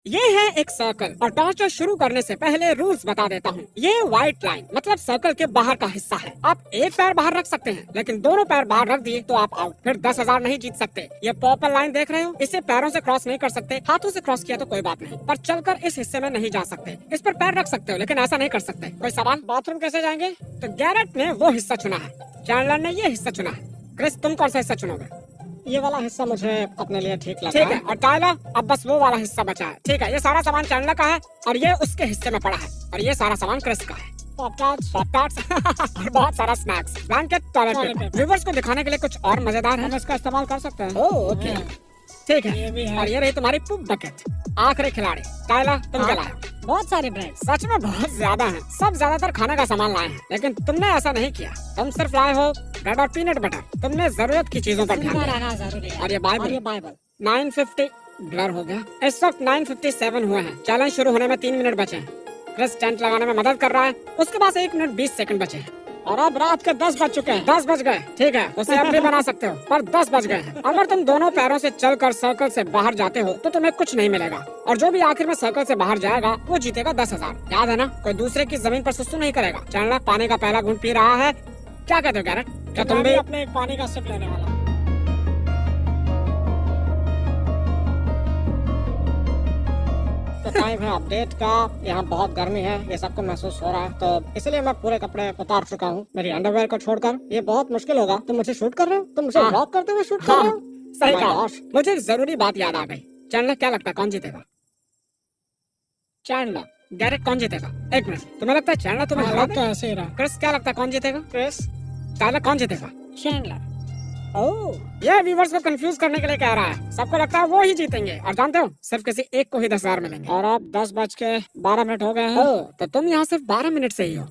ये है एक सर्कल और टॉर्चर शुरू करने से पहले रूल्स बता देता हूँ। ये व्हाइट लाइन मतलब सर्कल के बाहर का हिस्सा है। आप एक पैर बाहर रख सकते हैं, लेकिन दोनों पैर बाहर रख दिए तो आप आउट। फिर 10,000 नहीं जीत सकते। ये पर्पल लाइन देख रहे हो, इसे पैरों से क्रॉस नहीं कर सकते। हाथों से क्रॉस किया तो कोई बात नहीं, पर चलकर इस हिस्से में नहीं जा सकते। इस पर पैर रख सकते हो, लेकिन ऐसा नहीं कर सकते। कोई सवाल? बाथरूम कैसे जाएंगे? तो गैरेट ने वो हिस्सा चुना है, चैंडलर ने ये हिस्सा चुना है। क्रिस, तुम कौन सा हिस्सा चुनोगे? ये वाला हिस्सा मुझे अपने लिए ठीक लगा। ठीक है, और टाइलर, अब बस वो वाला हिस्सा बचा है। ठीक है, ये सारा सामान चैंडलर का है और ये उसके हिस्से में पड़ा है, और ये सारा सामान क्रिस का है। पॉपकॉर्न्स और बहुत सारा snacks, blanket, toilet paper. Viewers को दिखाने के लिए कुछ और मजेदार है, हम इसका इस्तेमाल कर सकते हैं। ओह ओके, ठीक ये भी है। है। और ये रही तुम्हारी पुप बकेट। आखिरी खिलाड़ी टाइलर, तुम क्या लाए? बहुत सारे ब्रेड्स। सच में बहुत ज्यादा हैं। सब ज्यादातर खाने का सामान लाए हैं, लेकिन तुमने ऐसा नहीं किया। तुम सिर्फ लाए हो ब्रेड और पीनट बटर। तुमने जरूरत की चीजों पर ध्यान दिया। रहना जरूरी है। और ये बाइबल। 950 ब्लर हो गया। इस वक्त 9:57 हुए हैं। चैलेंज शुरू होने में 3 मिनट बचे हैं। क्रिस टेंट लगाने में मदद कर रहा है, उसके पास 1 मिनट 20 सेकंड बचे हैं। और अब रात के 10 बज चुके हैं। 10 बज गए, ठीक है, उसे अब भी बना सकते हो, पर 10 बज गए हैं। अगर तुम दोनों पैरों से चलकर सर्कल से बाहर जाते हो तो तुम्हें कुछ नहीं मिलेगा, और जो भी आखिर में सर्कल से बाहर जाएगा वो जीतेगा 10,000। याद है ना, कोई दूसरे की जमीन पर सुसु नहीं करेगा। चैंडलर पानी का पहला घूंट पी रहा है। क्या कहते हो गैरेट? क्या तुम भी? अपने एक पानी का सिप लेने वाला। तो टाइम है अपडेट का। यहाँ बहुत गर्मी है, ये सबको महसूस हो रहा है, तो इसलिए मैं पूरे कपड़े उतार चुका हूँ, मेरी अंडरवेयर को छोड़कर। ये बहुत मुश्किल होगा। तुम मुझे शूट कर रहे हो? तुम मुझे हाँ। वॉक करते हुए शूट कर हाँ, रहे हो? सही My कहा। gosh। मुझे एक जरूरी बात याद आ गई। चैंडलर, क्या लगता है कौन जीतेगा? चैंडलर। गैरेट, कौन जीतेगा? एक मिनट, तुम्हें लगता है चैंडलर तुम्हें हरा लगता देगा? है ऐसे ही रहा। क्रिस, क्या लगता है कौन जीतेगा? क्रिस। टाइलर, कौन जीतेगा? चैंडलर। ओह, ये व्यूवर्स को कंफ्यूज करने के लिए कह रहा है। सबको लगता है वो ही जीतेंगे, और जानते हो, सिर्फ किसी एक को ही 10,000 मिलेंगे। और अब 10:12 हो गए हैं। ओह, तो तुम यहाँ सिर्फ 12 मिनट से ही हो।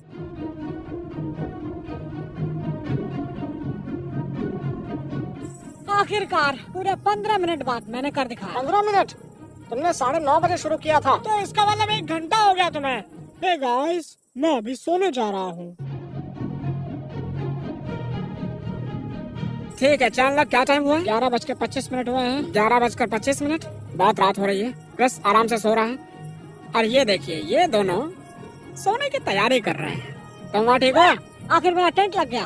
आखिरकार पूरे 15 मिनट बाद मैंने कर दिखाया। 15 मिनट? तुमने 9:30 बजे शुरू किया था। तो इसका मतलब 1 घंटा हो गया तुम्हें। हे गाइस, मैं अभी सोने जा रहा हूँ। ठीक है चैंडलर, क्या टाइम हुआ है? 11:25 हुए हैं। 11:25। बहुत रात हो रही है। क्रिस आराम से सो रहा है, और ये देखिए, ये दोनों सोने की तैयारी कर रहे हैं। तुम वहाँ ठीक हो? आखिर मेरा टेंट लग गया।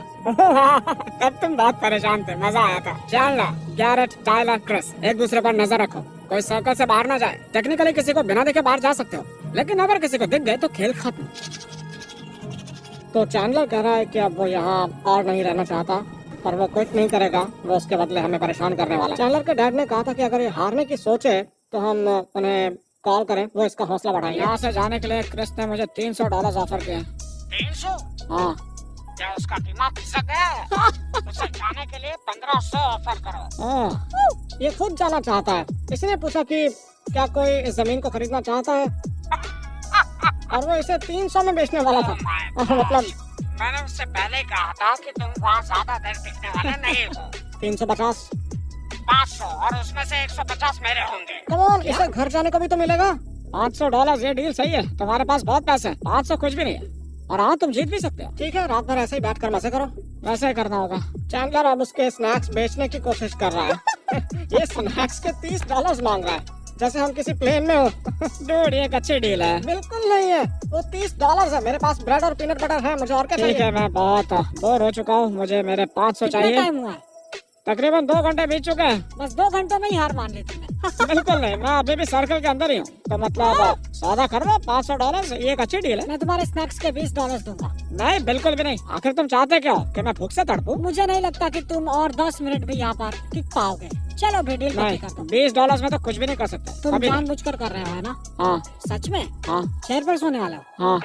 तब तुम बहुत परेशान थे, मजा आया था। चैंडलर, गैरेट, टाइलर, क्रिस, एक दूसरे पर नजर रखो, कोई सर्कल से बाहर ना जाए। टेक्निकली किसी को बिना देखे बाहर जा सकते हो, लेकिन अगर किसी को दिख गए तो खेल खत्म। तो चैंडलर कह रहा है कि अब वो यहाँ और नहीं रहना चाहता, पर वो क्विट नहीं करेगा। वो उसके बदले हमें परेशान करने वाला है। चैंडलर के डैड ने कहा था कि अगर ये हारने की सोचे तो हम उन्हें कॉल करें, वो इसका हौसला बढ़ाएंगे। यहाँ से जाने के लिए क्रिस ने मुझे $300 ऑफर किया। 300? हाँ, क्या उसका दिमाग खिसक गया? उसे जाने के लिए 1500 ऑफर करो। ये खुद जाना चाहता है। इसने पूछा कि क्या कोई इस जमीन को खरीदना चाहता है, और वो इसे 300 में बेचने वाला था। मतलब मैंने उससे पहले कहा था कि तुम वहाँ ज्यादा देर टिकने वाले नहीं हो। 350, 500, और उसमें से 150 मेरे होंगे। कम ऑन, इसे घर जाने को भी तो मिलेगा। $500, ये डील सही है। तुम्हारे पास बहुत पैसे हैं। 500 कुछ भी नहीं है, और हाँ, तुम जीत भी सकते हो। ठीक है, रात भर ऐसे ही बैठ कर मजे करो। वैसे ही करना होगा। चैंडलर अब उसके स्नैक्स बेचने की कोशिश कर रहा है। ये स्नैक्स के $30 मांग रहा है, जैसे हम किसी प्लेन में हो। डूड, ये एक अच्छी डील है। बिल्कुल नहीं है, वो $30 है। मेरे पास ब्रेड और पीनट बटर है, मुझे और क्या ठीक चाहिए? है, मैं बहुत बोर हो चुका हूँ, मुझे मेरे 500 कितना चाहिए। टाइम हुआ है? तकरीबन 2 घंटे बीत चुके हैं। बस 2 घंटों में ही हार मान ली तुमने। बिल्कुल नहीं, मैं अभी भी सर्कल के अंदर ही हूँ। तो मतलब सौदा कर दो, $500, ये एक अच्छी डील है। मैं तुम्हारे स्नैक्स के $20 दूंगा। नहीं, बिल्कुल भी नहीं। आखिर तुम चाहते क्या हो, कि मैं भूख से तड़पूं? मुझे नहीं लगता कि तुम और 10 मिनट भी यहाँ पर टिक पाओगे। चलो भी डील नहीं, कर दो। $20 में तो कुछ भी नहीं कर सकते। तुम अभी नहीं। जानबूझकर कर रहे हो, है ना? हाँ सच में? हाँ चेयर पर सोने वाले हो? हाँ।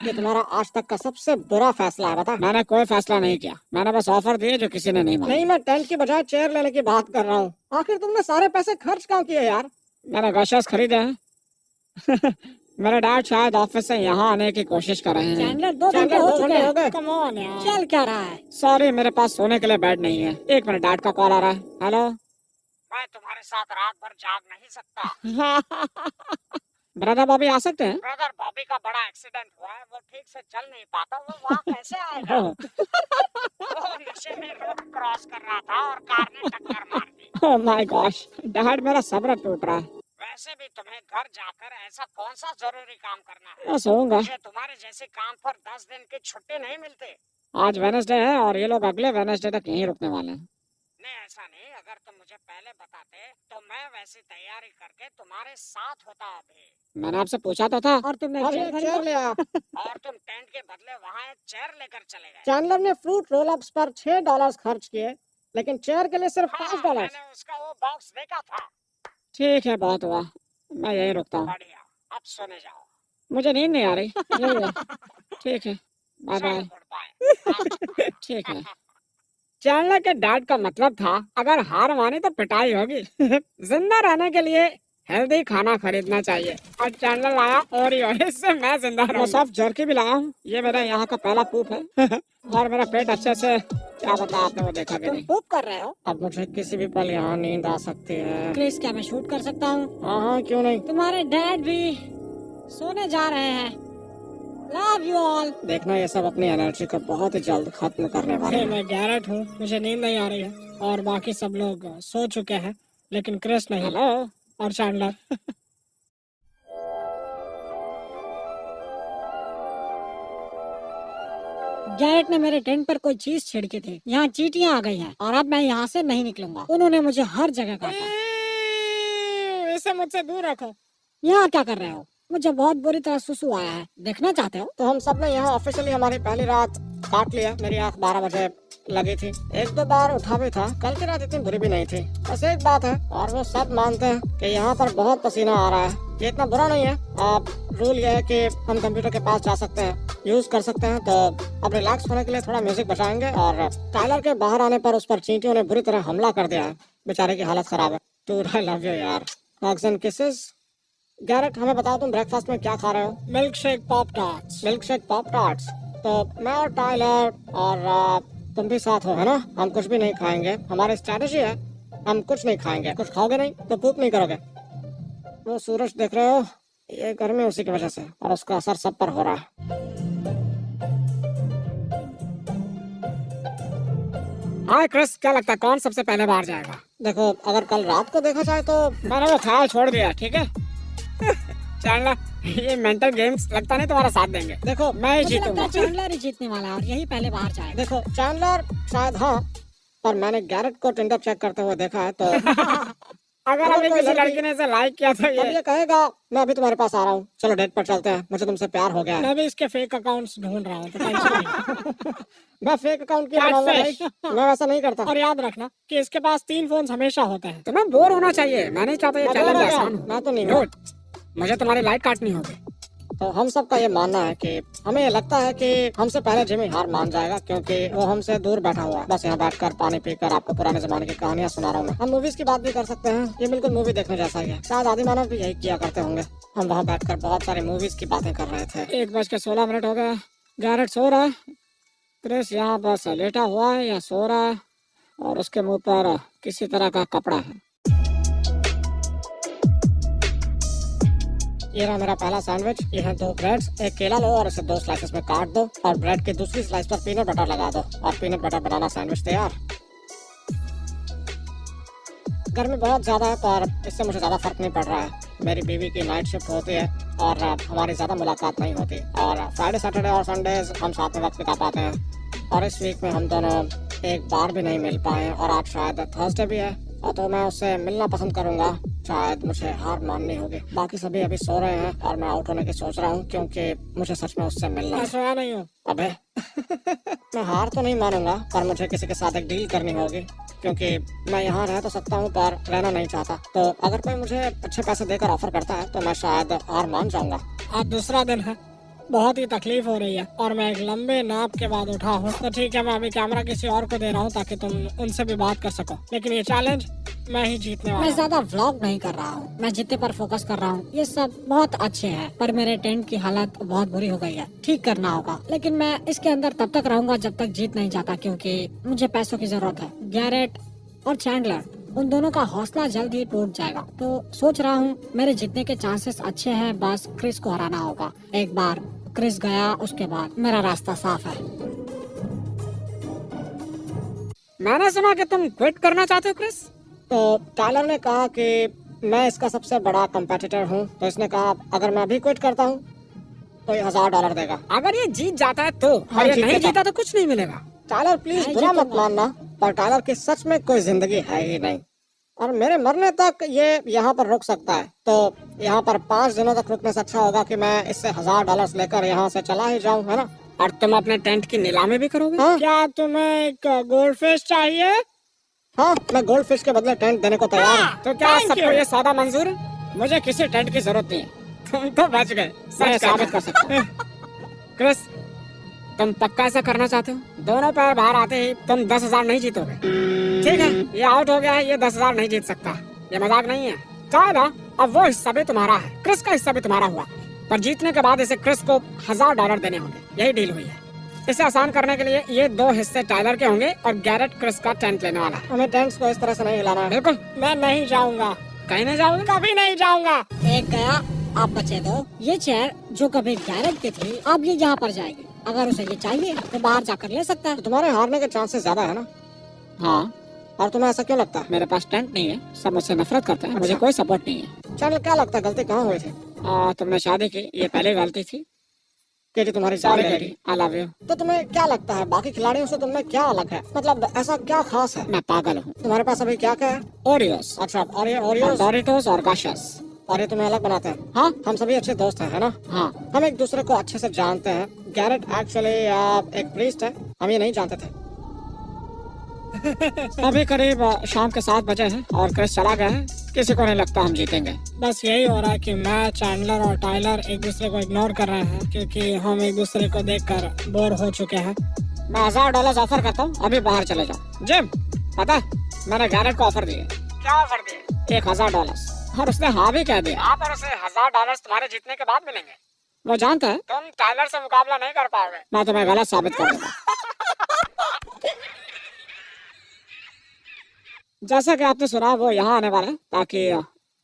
ये तुम्हारा आज तक का सबसे बुरा फैसला है, बता। मैंने कोई फैसला नहीं किया, मैंने बस ऑफर दिए जो किसी ने नहीं माना। नहीं, मैं टेंट की बजाय चेयर लेने की बात कर रहा हूँ। आखिर तुमने सारे पैसे खर्च क्यों किए यार? मैंने गशस खरीदे हैं। मेरे डैड शायद ऑफिस से यहाँ आने की कोशिश कर रहे हैं। चैंडलर, 2 घंटे चैंडलर, हो 2 चुके घंटे हो हैं। गए। कम ऑन यार। चल क्या रहा है? सॉरी, मेरे पास सोने के लिए बेड नहीं है। 1 मिनट, डैड का कॉल आ रहा है। हेलो। मैं तुम्हारे साथ रात भर जाग नहीं सकता। ब्रदर बॉबी आ सकते हैं? ब्रदर बॉबी का बड़ा एक्सीडेंट हुआ है, वो ठीक से चल नहीं पाता। वो वहाँ कैसे आएगा? वो नशे में रोड क्रॉस कर रहा था और कार ने टक्कर मार दी। ओह माय गॉश, डैड, मेरा सब्र टूट रहा है। वैसे भी तुम्हें घर जाकर ऐसा कौन सा जरूरी काम करना है? मैं सोऊंगा। मुझे तुम्हारे जैसे काम पर 10 दिन की छुट्टी नहीं मिलती। आज वेडनेसडे है और ये लोग अगले वेडनेसडे तक यहीं रुकने वाले हैं। नहीं ऐसा नहीं, अगर तुम मुझे पहले बताते तो मैं वैसी तैयारी करके तुम्हारे साथ होता अभी। मैंने आपसे पूछा तो था। और तुमने और चेयर एक खरीदा? चेयर लिया। और तुम टेंट के बदले वहाँ एक चेयर लेकर चले गए। चैंडलर ने फ्रूट रोल अप्स पर $6 खर्च किए, लेकिन चेयर के लिए सिर्फ हाँ, $5। मैंने उसका वो बॉक्स देखा था। ठीक है, बहुत हुआ, मैं यहीं रुकता हूँ। बढ़िया, अब सोने जाओ। मुझे नींद नहीं आ रही। यही है। ठीक है, बाय चलो, बाय। Good bye. ठीक है। चैंडलर के डैड का मतलब था अगर हार मानी तो पिटाई होगी। जिंदा रहने के लिए हेल्दी खाना खरीदना चाहिए और चैंडलर लाया ओरियो, इससे मैं जिंदा रहूंगा। मैं सॉफ्ट जर्की भी लाया हूँ, ये मेरा यहाँ का पहला पूप है। और मेरा पेट अच्छे से, क्या बता, आपने वो देखा भी तुम नहीं। पूप कर रहे हो? अब मुझे किसी भी पल यहाँ नींद आ सकती है। क्रिस, क्या मैं शूट कर सकता हूँ? हाँ हाँ, क्यों नहीं। तुम्हारे डैड भी सोने जा रहे हैं। Love you all. देखना ये सब अपनी एनर्जी को बहुत ही जल्द खत्म करने वाले हैं। मैं गैरेट हूँ, मुझे नींद नहीं आ रही है और बाकी सब लोग सो चुके हैं, लेकिन क्रिस नहीं हेलो। और चैंडलर। गैरेट ने मेरे टेंट पर कोई चीज छिड़की थी। यहाँ चींटियां आ गई हैं और अब मैं यहाँ से नहीं निकलूंगा। उन्होंने मुझे हर जगह काटा। इसे मुझसे दूर रखो। यहाँ क्या कर रहे हो? मुझे बहुत बुरी तरह सुसु आया है, देखना चाहते हो? तो हम सब ने यहाँ ऑफिशियली हमारी पहली रात काट लिया। मेरी आँख 12 बजे लगी थी, एक दो बार उठा भी था। कल की रात इतनी बुरी भी नहीं थी। बस एक बात है और वो सब मानते हैं कि यहाँ पर बहुत पसीना आ रहा है। ये इतना बुरा नहीं है। अब रूल ये है कि हम कंप्यूटर के पास जा सकते हैं, यूज कर सकते हैं। तो अब रिलैक्स होने के लिए थोड़ा म्यूजिक बजाएंगे। और टाइलर के बाहर आने पर उस पर चींटियों ने बुरी तरह हमला कर दिया है। बेचारे की हालत खराब है। टू आई लव यू यार। Hugs and kisses. गैरेट, हमें बताओ तुम ब्रेकफास्ट में क्या खा रहे हो? Milk shake pop tarts. Milk shake pop tarts. तो मैं और टाइलर और तुम भी साथ हो, है ना? हम कुछ भी नहीं खाएंगे। हमारी स्ट्रैटेजी है, हम कुछ नहीं खाएंगे। कुछ खाओगे नहीं तो पूप नहीं करोगे। वो सूरज देख रहे हो, ये गर्मी उसी की वजह से और उसका असर सब पर हो रहा है। हाय क्रिस, क्या लगता है कौन सबसे पहले बाहर जाएगा? देखो, अगर कल रात को देखा जाए तो मैंने वो ख्याल छोड़ दिया, ठीक है? चैंडलर, ये मेंटल गेम्स लगता नहीं तुम्हारा साथ देंगे। देखो, मैं ही मुझे लगता जीतूंगा। है चैंडलर ही जीतने वाला है और यही पहले बाहर जाएगा। देखो चैंडलर शायद हाँ, पर मैंने गैरेट को टिंडर चेक करते हुए देखा है। तो अगर अभी किसी लड़की ने इसे लाइक किया तो ये कहेगा मैं अभी तुम्हारे पास आ रहा हूँ, चलो डेट पर चलते हैं, मुझे तुमसे प्यार हो गया है। मैं भी इसके फेक अकाउंट्स ढूंढ रहा हूँ, तो टेंशन नहीं। मैं फेक अकाउंट क्यों बनाऊंगा भाई? मैं वैसा नहीं करता। और याद रखना कि इसके पास 3 फोन हमेशा होते हैं। तुम्हें बोर होना चाहिए। मैं नहीं चाहता ये चैलेंज आसान हो। मैं तो नहीं हूँ। मुझे तुम्हारी लाइट काटनी होगी। तो हम सबका ये मानना है कि हमें ये लगता है कि हमसे पहले जिमी हार मान जाएगा, क्योंकि वो हमसे दूर बैठा हुआ है। बस यहाँ बैठकर पानी पीकर आपको पुराने जमाने की कहानियां सुना रहा हूँ मैं। हम मूवीज की बात भी कर सकते हैं, ये बिल्कुल मूवी देखने जैसा ही है। शायद आदि मानव भी यही किया करते होंगे। हम वहाँ बैठकर बहुत सारी मूवीज की बातें कर रहे थे। 1:16 हो गया। गैरेट सो रहा है, क्रिस यहाँ बस लेटा हुआ है या सो रहा है और उसके मुंह पर किसी तरह का कपड़ा है। ये रहा मेरा पहला सैंडविच। ये है 2 ब्रेड्स, एक केला लो और इसे 2 स्लाइसेस में काट दो और ब्रेड की दूसरी स्लाइस पर पीनट बटर लगा दो और पीनट बटर बनाना सैंडविच तैयार। गर्मी बहुत ज्यादा है पर इससे मुझे ज्यादा फर्क नहीं पड़ रहा है। मेरी बीवी की नाइट शिफ्ट होती है और हमारी ज्यादा मुलाकात नहीं होती और फ्राइडे सैटरडे और संडेज हम साथ में वक्त बिता पाते हैं। और इस वीक में हम दोनों एक बार भी नहीं मिल पाए और आज शायद थर्सडे भी है, और तो मैं उससे मिलना पसंद करूंगा। शायद मुझे हार माननी होगी। बाकी सभी अभी सो रहे हैं और मैं आउट होने की सोच रहा हूँ, क्योंकि मुझे सच में उससे मिलना है। सोया नहीं हूँ। अबे मैं हार तो नहीं मानूंगा, पर मुझे किसी के साथ एक डील करनी होगी, क्योंकि मैं यहाँ रह तो सकता हूँ पर रहना नहीं चाहता। तो अगर कोई मुझे अच्छे पैसे देकर ऑफर करता है तो मैं शायद हार मान जाऊंगा। आज दूसरा दिन है, बहुत ही तकलीफ हो रही है और मैं एक लंबे नाप के बाद उठा हूँ। तो ठीक है, मैं अभी कैमरा किसी और को दे रहा हूँ ताकि तुम उनसे भी बात कर सको, लेकिन ये चैलेंज मैं ही जीतने वाला हूँ। मैं ज्यादा व्लॉग नहीं कर रहा हूँ, मैं जीतने पर फोकस कर रहा हूँ। ये सब बहुत अच्छे हैं पर मेरे टेंट की हालत बहुत बुरी हो गई है, ठीक करना होगा। लेकिन मैं इसके अंदर तब तक रहूंगा जब तक जीत नहीं जाता, क्योंकि मुझे पैसों की जरूरत है। गैरेट और चैंडलर, उन दोनों का हौसला जल्द ही टूट जाएगा। तो सोच रहा हूँ मेरे जीतने के चांसेस अच्छे हैं, बस क्रिस को हराना होगा। एक बार क्रिस गया उसके बाद मेरा रास्ता साफ है। मैंने सुना कि तुम क्विट करना चाहते हो क्रिस। तो टाइलर ने कहा कि मैं इसका सबसे बड़ा कंपेटिटर हूँ, तो इसने कहा अगर मैं अभी क्विट करता हूँ तो ये $1000 देगा। अगर ये जीत जाता है तो, हाँ, और ये जीत नहीं जाता। जीता तो कुछ नहीं मिलेगा। टाइलर प्लीज नहीं बुरा मत जीतूंगा। मानना, पर टाइलर की सच में कोई जिंदगी है ही नहीं और मेरे मरने तक ये यहाँ पर रुक सकता है। तो यहाँ पर 5 दिनों तक रुकने से अच्छा होगा कि मैं इससे $1000 लेकर यहाँ से चला ही जाऊँ, है ना? और तुम अपने टेंट की नीलामी भी करोगे? हाँ क्या तुम्हें एक गोल्ड फिश चाहिए? हाँ, मैं गोल्ड फिश के बदले टेंट देने को तैयार हूँ। तो क्या Thank सबको you. ये सौदा मंजूर है? मुझे किसी टेंट की जरूरत नहीं है। तुम तो बच गए, मैं सच साबित कर सकता हूँ। क्रिस, तुम पक्का ऐसा करना चाहते हो? दोनों पैर बाहर आते ही तुम 10,000 नहीं जीतोगे। ठीक है, ये आउट हो गया है, ये 10,000 नहीं जीत सकता। ये मजाक नहीं है। टाइलर, अब वो हिस्सा भी तुम्हारा है, क्रिस का हिस्सा भी तुम्हारा हुआ, पर जीतने के बाद इसे क्रिस को $1000 देने होंगे। यही डील हुई है। इसे आसान करने के लिए ये 2 हिस्से टाइलर के होंगे और गैरेट क्रिस का टेंट लेने वाला है। हमें टेंट्स को इस तरह से नहीं हिलाना है। बिल्कुल, मैं नहीं जाऊंगा, कहीं नहीं जाओगे? कभी नहीं जाऊंगा। एक गया, आप बचे 2। ये चेयर जो कभी गैरेट की थी, अब ये यहाँ पर जाएगी। अगर उसे ये चाहिए तो बाहर जाकर ले सकता है। तो तुम्हारे हारने के चांसेस ज्यादा है ना? हाँ, और तुम्हें ऐसा क्यों लगता है? मेरे पास टेंट नहीं है, सब मुझसे नफरत करते हैं, मुझे कोई सपोर्ट नहीं है। चल, क्या लगता है गलती कहाँ हुई थी? तुमने शादी की, ये पहली गलती थी। कि तुम्हारी सॉरी जान बेटी, आई लव यू। तो तुम्हें क्या लगता है बाकी खिलाड़ियों से तुमने क्या अलग है? मतलब ऐसा क्या खास है? मैं पागल हूँ। तुम्हारे पास अभी क्या क्या है? ओरियोस, अच्छा, और ये ओरियोस डोरिटोस और गाशस। और ये तुम्हें अलग बनाते हैं? हाँ हम सभी अच्छे दोस्त हैं, है ना? हाँ, हम एक दूसरे को अच्छे से जानते हैं। गैरेट एक्चुअली एक प्रीस्ट है, हम ये नहीं जानते थे। अभी करीब शाम के 7 बजे हैं और क्रिस चला गया है। किसी को नहीं लगता हम जीतेंगे। बस यही हो रहा है कि मैं, चैंडलर और टाइलर एक दूसरे को इग्नोर कर रहे हैं क्योंकि हम एक दूसरे को देखकर बोर हो चुके हैं। मैं $1000 ऑफर करता हूँ, अभी बाहर चले जाओ। जिम, पता है मैंने गैरेट को ऑफर दिया। क्या ऑफर दिए? $1000 और उसने हाँ भी कह दिया। आप और उसे $1000 तुम्हारे जीतने के बाद मिलेंगे। वो जानता है तुम टाइलर से मुकाबला नहीं कर पाओगे। मैं तुम्हें गलत साबित कर दूंगा। जैसा कि आपने सुना, वो यहाँ आने वाला है ताकि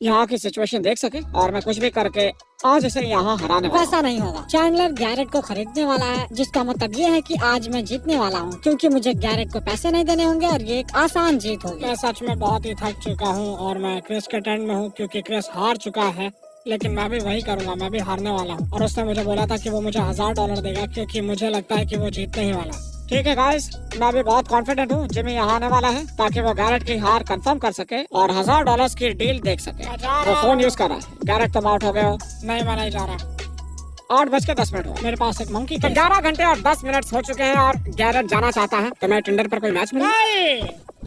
यहाँ की सिचुएशन देख सके और मैं कुछ भी करके आज इसे यहाँ हराने वाला हूँ। वैसा नहीं होगा। चैंडलर गैरेट को खरीदने वाला है, जिसका मतलब ये है कि आज मैं जीतने वाला हूँ क्योंकि मुझे गैरेट को पैसे नहीं देने होंगे और ये एक आसान जीत होगी। मैं सच में बहुत ही थक चुका हूँ और मैं क्रिस के टेंट में हूँ क्योंकि क्रिस हार चुका है। लेकिन मैं भी वही करूँगा, मैं भी हारने वाला हूँ। और उसने मुझे बोला था कि वो मुझे $1000 देगा क्योंकि मुझे लगता है कि वो जीतने ही वाला है। ठीक है गाइस, मैं भी बहुत कॉन्फिडेंट हूँ जिमी यहाँ आने वाला है ताकि वो गैरेट की हार कंफर्म कर सके और $1000 की डील देख सके। वो फोन यूज कर रहा है। गैरेट, तुम आउट हो गए हो। नहीं, मैं नहीं जा रहा। 8:10 हुआ। मेरे पास एक मंकी तो 11 घंटे और 10 मिनट हो चुके हैं और गैरेट जाना चाहता है। तुम्हें टिंडर पर कोई मैच मिला?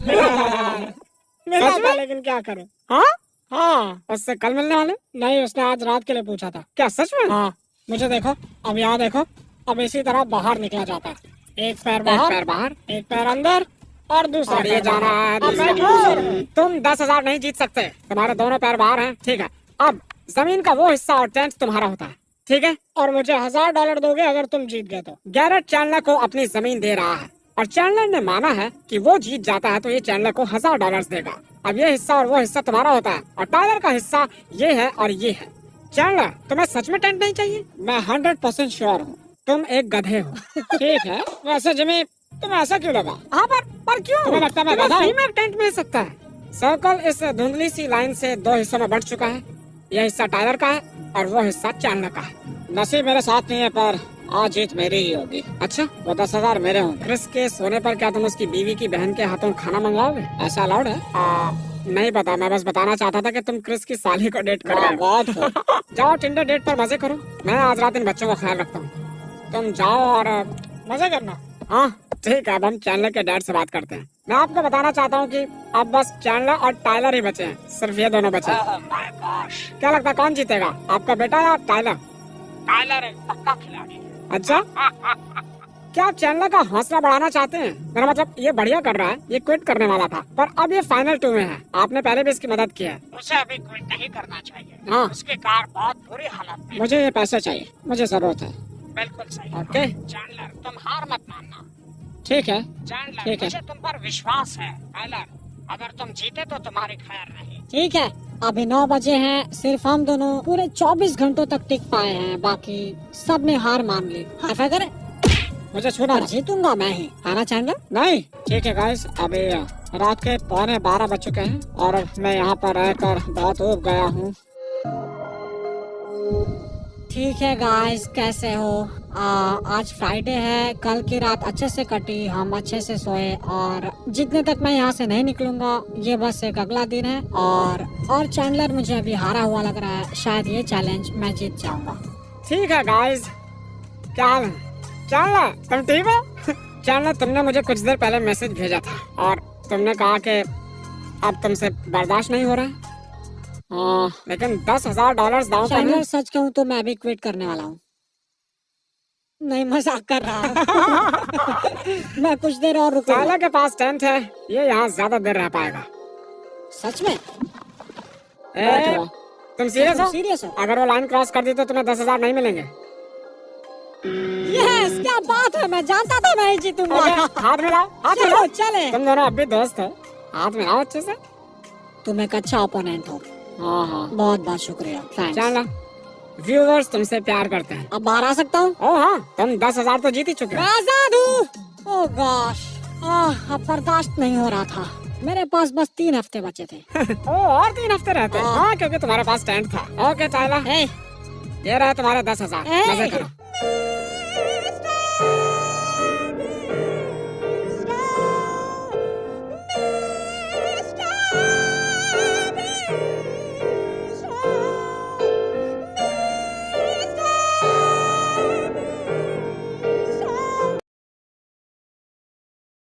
मिला सच था, में? लेकिन क्या करूँ। हाँ, हाँ, उससे कल मिलने वाले? नहीं, उसने आज रात के लिए पूछा था। क्या सच में? हाँ, मुझे देखो, अब यहाँ देखो, अब इसी तरह बाहर निकला जाता है। एक पैर एक बाहर, पैर बाहर एक पैर अंदर और दूसरा और ये पैर जाना बाहर। है अब मैं दूसरा। loser हूँ। तुम 10,000 नहीं जीत सकते, तुम्हारे दोनों पैर बाहर हैं। ठीक है, अब जमीन का वो हिस्सा और टेंट तुम्हारा होता है। ठीक है, और मुझे $1000 दोगे अगर तुम जीत गए तो। गैरेट चैंडलर को अपनी जमीन दे रहा है और चैंडलर ने माना है कि वो जीत जाता है तो ये चैंडलर को $1000 देगा। अब ये हिस्सा और वो हिस्सा तुम्हारा होता है और टाइलर का हिस्सा ये है और ये है। चैंडलर, तुम्हें सच में टेंट नहीं चाहिए? मैं 100% श्योर हूँ तुम एक गधे हो। ठीक है, वैसे जिमी, तुम्हें ऐसा क्यों लगा? हाँ, पर क्यों? तुम्हें लगता है मैं तुम्हें गधा हूँ? फ्री में टेंट मिल सकता है। सर्कल इस धुंधली सी लाइन से 2 हिस्सों में बढ़ चुका है। यह हिस्सा टाइलर का है और वो हिस्सा चैंडलर का है। नसीब मेरे साथ नहीं है, पर आज जीत मेरी ही होगी। अच्छा, वो 10,000 मेरे होंगे। क्रिस के सोने पर क्या तुम उसकी बीवी की बहन के हाथों खाना मंगवाओगे? ऐसा अलाउड है? नहीं पता, मैं बस बताना चाहता था कि तुम क्रिस की साली को डेट कर रहे हो। बहुत हो। जाओ टिंडर डेट पर मजे करो। मैं आज रात इन बच्चों का ख्याल रखता हूँ। तुम जाओ और मजे करना। हाँ ठीक है, अब हम चैंडलर के डैड से बात करते हैं। मैं आपको बताना चाहता हूँ कि अब बस चैंडलर और टाइलर ही बचे हैं, सिर्फ ये दोनों बचे हैं। क्या लगता है कौन जीतेगा, आपका बेटा या टाइलर? टाइलर एक पक्का खिलाड़ी है। अच्छा, क्या आप चैंडलर का हौसला बढ़ाना चाहते हैं? मेरा मतलब ये बढ़िया कर रहा है, ये क्विट करने वाला था पर अब ये फाइनल 2 में है। आपने पहले भी इसकी मदद की है। उसे अभी क्विट नहीं करना चाहिए। हाँ, उसकी कार बहुत बुरी हालत में है। मुझे ये पैसे चाहिए, मुझे जरूरत है। बिल्कुल सही। ओके चैंडलर, तुम हार मत मानना। ठीक है। चैंडलर, ठीक है। मुझे तुम पर विश्वास है। टाइलर, अगर तुम जीते तो तुम्हारी खैर नहीं। ठीक है, अभी 9 बजे हैं, सिर्फ हम दोनों पूरे 24 घंटों तक टिक पाए हैं, बाकी सब ने हार मान ली। हाई फाई करें? मुझे छूना और जीतूंगा मैं ही, है ना चैंडलर? नहीं। ठीक है गाइस, अभी रात के 11:15 बज चुके हैं और मैं यहाँ पर रहकर बहुत ऊब गया हूँ। ठीक है गाइस, कैसे हो? आज फ्राइडे है, कल की रात अच्छे से कटी, हम अच्छे से सोए और जितने तक मैं यहाँ से नहीं निकलूंगा ये बस एक अगला दिन है। और चैंडलर मुझे अभी हारा हुआ लग रहा है, शायद ये चैलेंज मैं जीत जाऊंगा। ठीक है गाइस, क्या हाल है? चैंडलर, तुम ठीक हो? चैंडलर, तुमने मुझे कुछ देर पहले मैसेज भेजा था और तुमने कहा कि अब तुमसे बर्दाश्त नहीं हो रहा है। लेकिन $10,000 दांव पे चैंडलर, है। सच कहूँ तो मैं भी क्विट करने वाला हूँ। नहीं, मजाक कर रहा हूँ। मैं कुछ देर और रुकूंगा। टाइलर के पास टेंट है, ये यहाँ ज्यादा देर रह पाएगा। सच में? तुम सीरियस हो? सीरियस हो? अगर वो लाइन क्रॉस कर दी तो तुम्हें 10,000 नहीं मिलेंगे। यस, क्या बात है, मैं जानता था मैं ही जीतूंगा। ओके, हाथ मिलाओ, हाथ चलो मिलाओ। चले। तुम दोनों अब भी दोस्त हो, हाथ मिलाओ अच्छे से। तुम एक अच्छा ओपोनेंट हो, हाँ। बहुत बहुत शुक्रिया, थैंक्स। चैंडलर, व्यूअर्स तुमसे प्यार करते हैं। अब बाहर आ सकता हूँ? ओह हाँ, तुम 10,000 तो जीत ही चुके मैं हो। आजाद हूँ। ओह गॉश, अब बर्दाश्त नहीं हो रहा था। मेरे पास बस 3 हफ्ते बचे थे। ओह, और 3 हफ्ते रहते हैं। हाँ, क्योंकि तुम्हारे पास टेंट था। ओके टाइलर, हे, ये रहे तुम्हारे 10,000। ए! मजे करो।